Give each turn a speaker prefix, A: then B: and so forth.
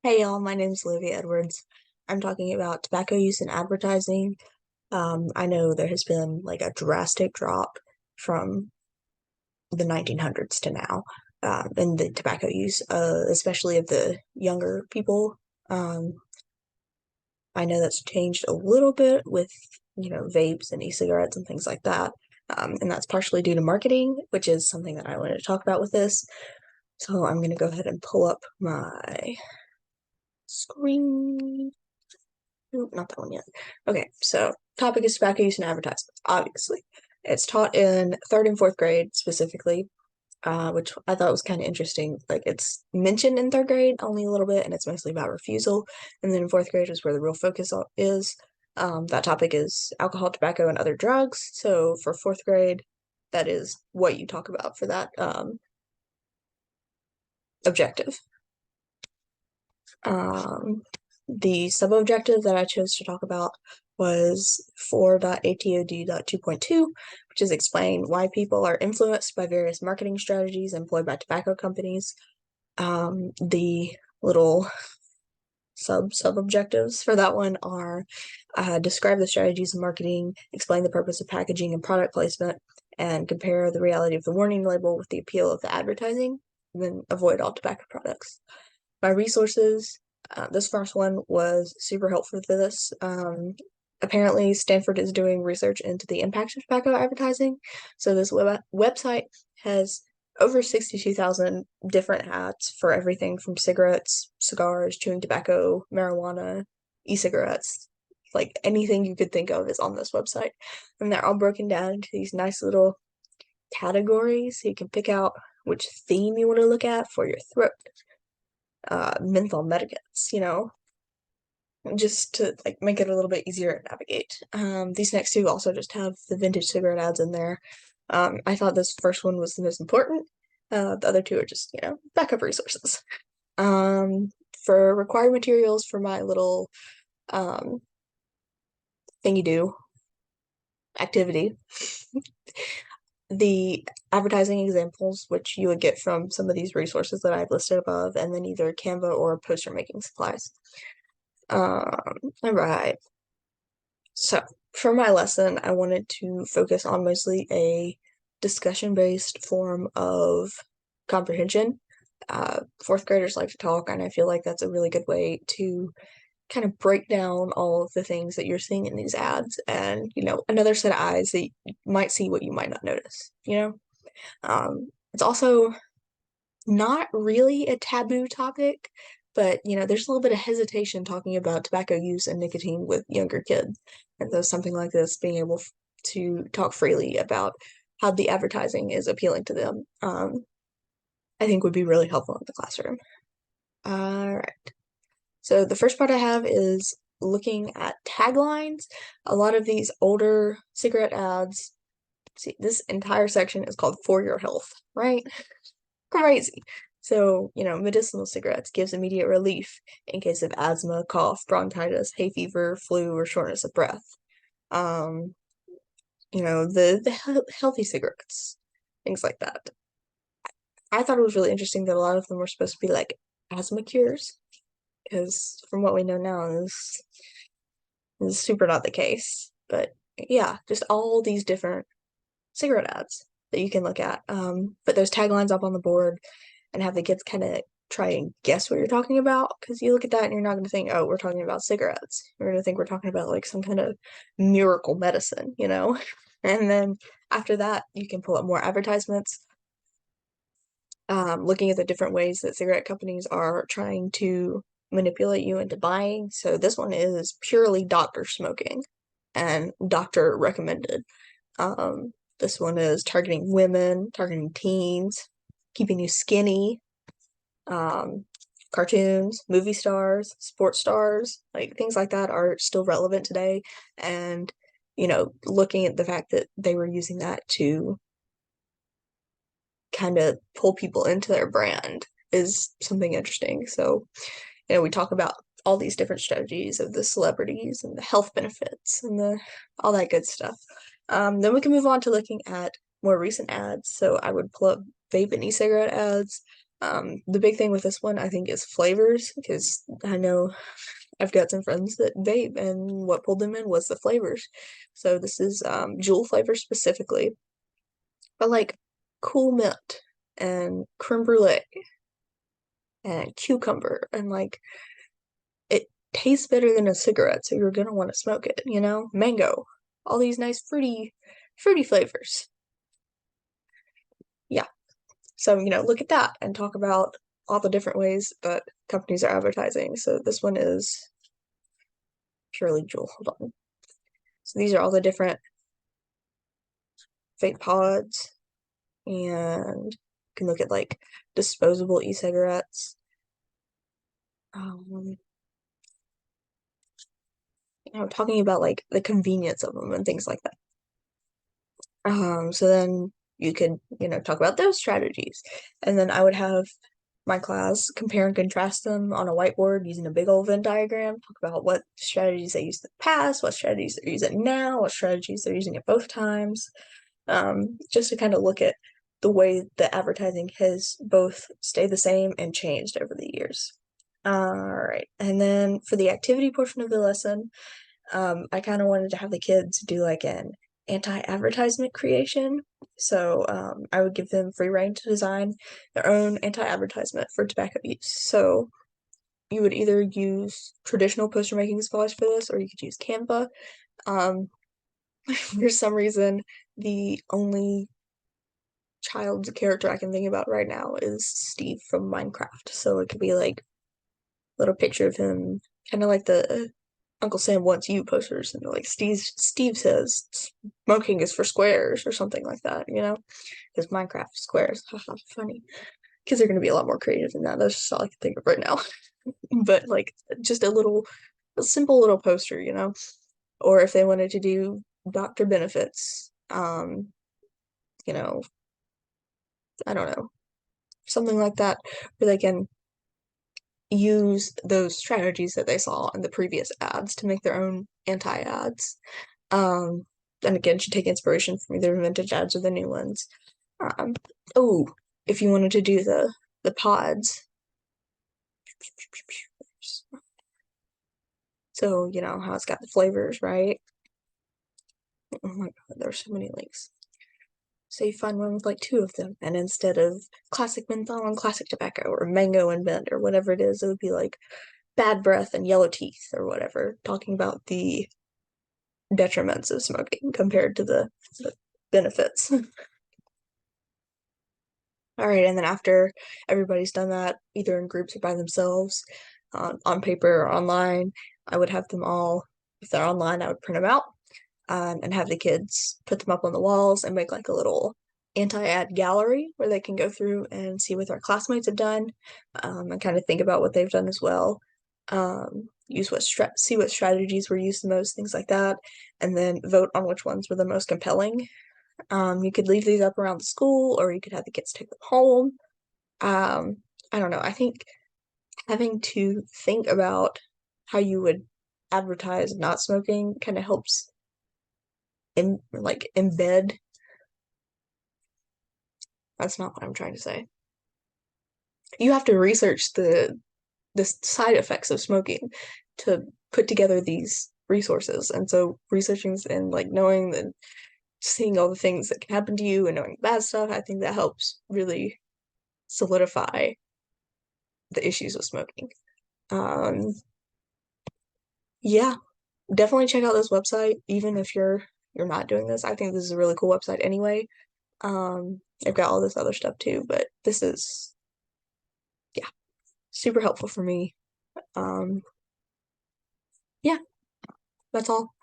A: Hey y'all, my name is Olivia Edwards. I'm talking about tobacco use in advertising. I know there has been like a drastic drop from the 1900s to now in the tobacco use, especially of the younger people. Um, I know that's changed a little bit with, vapes and e-cigarettes and things like that. And that's partially due to marketing, which is something that I wanted to talk about with this. So I'm going to go ahead and pull up my screen. Nope, not that one yet. Okay, so topic is tobacco use and advertisements, obviously. It's taught in third and fourth grade specifically, which I thought was kind of interesting. Like it's mentioned in third grade only a little bit, and it's mostly about refusal. And then in fourth grade is where the real focus is. That topic is alcohol, tobacco, and other drugs. So for fourth grade, that is what you talk about for that objective. Um, the sub-objective that I chose to talk about was 4.atod.2.2, which is explain why people are influenced by various marketing strategies employed by tobacco companies. The little sub-objectives for that one are describe the strategies of marketing, explain the purpose of packaging and product placement, and compare the reality of the warning label with the appeal of the advertising, and then avoid all tobacco products. My resources, this first one was super helpful for this. Apparently, Stanford is doing research into the impact of tobacco advertising. So this website has over 62,000 different ads for everything from cigarettes, cigars, chewing tobacco, marijuana, e-cigarettes. Like anything you could think of is on this website. And they're all broken down into these nice little categories so you can pick out which theme you want to look at for your throat. Menthol medicaments, just to like make it a little bit easier to navigate. These next two also just have the vintage cigarette ads in there. I thought this first one was the most important. The other two are just, backup resources. For required materials for my little thing you do activity, the advertising examples, which you would get from some of these resources that I've listed above, and then either Canva or poster making supplies. All right. So for my lesson, I wanted to focus on mostly a discussion-based form of comprehension. Fourth graders like to talk, and I feel like that's a really good way to kind of break down all of the things that you're seeing in these ads and, another set of eyes that might see what you might not notice. It's also not really a taboo topic, but there's a little bit of hesitation talking about tobacco use and nicotine with younger kids. And so something like this, being able to talk freely about how the advertising is appealing to them, I think would be really helpful in the classroom. All right. So the first part I have is looking at taglines. A lot of these older cigarette ads, see, this entire section is called For Your Health, right? Crazy. So, medicinal cigarettes gives immediate relief in case of asthma, cough, bronchitis, hay fever, flu, or shortness of breath. Um, the healthy cigarettes, things like that. I thought it was really interesting that a lot of them were supposed to be like asthma cures, because from what we know now, is super not the case. But yeah, just all these different cigarette ads that you can look at. Put those taglines up on the board and have the kids kind of try and guess what you're talking about, because you look at that and you're not going to think, oh, we're talking about cigarettes. You're going to think we're talking about like some kind of miracle medicine. And then after that, you can pull up more advertisements, looking at the different ways that cigarette companies are trying to manipulate you into buying. So this one is purely doctor smoking and doctor recommended. This one is targeting women, targeting teens, keeping you skinny, cartoons, movie stars, sports stars, like things like that are still relevant today. And, looking at the fact that they were using that to kind of pull people into their brand is something interesting. So, we talk about all these different strategies of the celebrities and the health benefits and the all that good stuff. Then we can move on to looking at more recent ads. So I would pull up vape and e-cigarette ads. The big thing with this one, I think, is flavors, because I know I've got some friends that vape, and what pulled them in was the flavors. So this is Jewel flavor specifically, but like cool mint and creme brulee and cucumber, and like it tastes better than a cigarette, so you're gonna want to smoke it, you know? Mango, all these nice fruity flavors. Yeah. So, look at that and talk about all the different ways that companies are advertising. So this one is purely Jewel. Hold on. So these are all the different vape pods, and you can look at like disposable e-cigarettes. Um, talking about like the convenience of them and things like that. So then you could, talk about those strategies. And then I would have my class compare and contrast them on a whiteboard using a big old Venn diagram, talk about what strategies they used in the past, what strategies they're using now, what strategies they're using at both times, just to kind of look at the way the advertising has both stayed the same and changed over the years. All right, and then for the activity portion of the lesson, I kind of wanted to have the kids do like an anti-advertisement creation. So I would give them free rein to design their own anti-advertisement for tobacco use. So you would either use traditional poster making supplies for this, or you could use Canva. Um, for some reason, the only child's character I can think about right now is Steve from Minecraft. So it could be like a little picture of him, kind of like the Uncle Sam Wants You posters, and like Steve says smoking is for squares or something like that, because Minecraft squares. Haha, funny. Kids are gonna be a lot more creative than that. That's just all I can think of right now. But like just a simple little poster, Or if they wanted to do doctor benefits, you know, I don't know, something like that, where they can use those strategies that they saw in the previous ads to make their own anti-ads. Um, and again, should take inspiration from either vintage ads or the new ones. Um, oh, if you wanted to do the pods, so how it's got the flavors, right? Oh my god, there's so many links. So you find one with like two of them, and instead of classic menthol and classic tobacco, or mango and mint, or whatever it is, it would be like bad breath and yellow teeth, or whatever, talking about the detriments of smoking compared to the benefits. All right, and then after everybody's done that, either in groups or by themselves, on paper or online, I would have them all, if they're online, I would print them out, and have the kids put them up on the walls and make like a little anti-ad gallery where they can go through and see what their classmates have done, and kind of think about what they've done as well. See what strategies were used the most, things like that, and then vote on which ones were the most compelling. You could leave these up around the school, or you could have the kids take them home. I don't know. I think having to think about how you would advertise not smoking kind of helps embed. That's not what I'm trying to say. You have to research the side effects of smoking to put together these resources. And so researching and like knowing that seeing all the things that can happen to you and knowing bad stuff, I think that helps really solidify the issues with smoking. Um, yeah, definitely check out this website, even if you're not doing this. I think this is a really cool website anyway. I've got all this other stuff too, but this is, yeah, super helpful for me. Um, yeah, that's all.